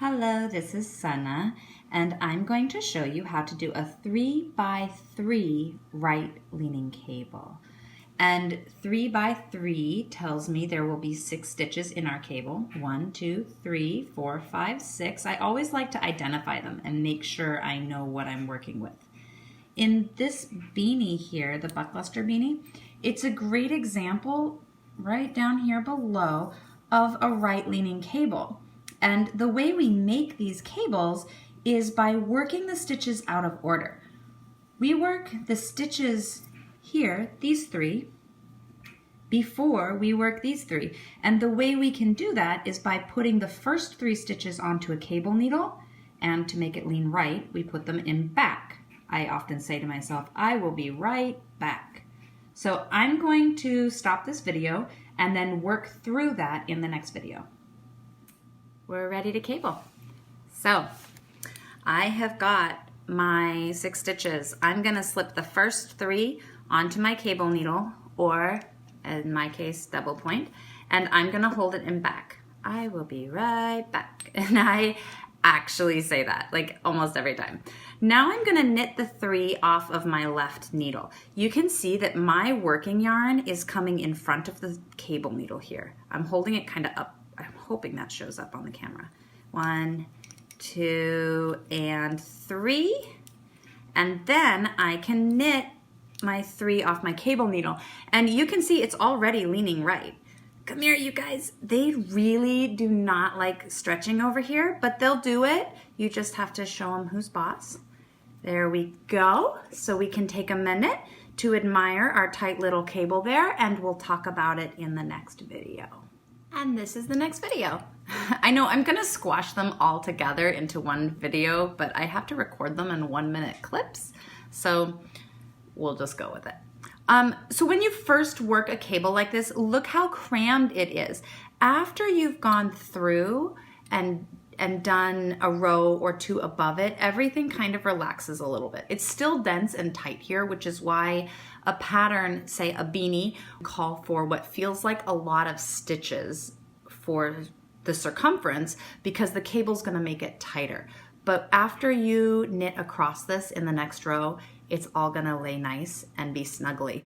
Hello, this is Sana, and I'm going to show you how to do a 3x3 right leaning cable. And 3x3 tells me there will be 6 stitches in our cable. 1, 2, 3, 4, 5, 6. I always like to identify them and make sure I know what I'm working with. In this beanie here, the Buckluster beanie, it's a great example right down here below of a right leaning cable. And the way we make these cables is by working the stitches out of order. We work the stitches here, these 3, before we work these 3. And the way we can do that is by putting the first 3 stitches onto a cable needle, and to make it lean right, we put them in back. I often say to myself, I will be right back. So I'm going to stop this video and then work through that in the next video. We're ready to cable. So I have got my 6 stitches. I'm gonna slip the first 3 onto my cable needle, or in my case, double point, and I'm gonna hold it in back. I will be right back. And I actually say that like almost every time. Now I'm gonna knit the 3 off of my left needle. You can see that my working yarn is coming in front of the cable needle here. I'm holding it kind of up. I'm hoping that shows up on the camera. 1, 2, and 3. And then I can knit my 3 off my cable needle. And you can see it's already leaning right. Come here, you guys. They really do not like stretching over here, but they'll do it. You just have to show them who's boss. There we go. So we can take a minute to admire our tight little cable there, and we'll talk about it in the next video. And this is the next video. I know I'm gonna squash them all together into one video, but I have to record them in 1-minute clips, so we'll just go with it. So when you first work a cable like this, look how crammed it is. After you've gone through and done a row or 2 above it, everything kind of relaxes a little bit. It's still dense and tight here, which is why a pattern, say a beanie, call for what feels like a lot of stitches for the circumference, because the cable's gonna make it tighter. But after you knit across this in the next row, it's all gonna lay nice and be snuggly.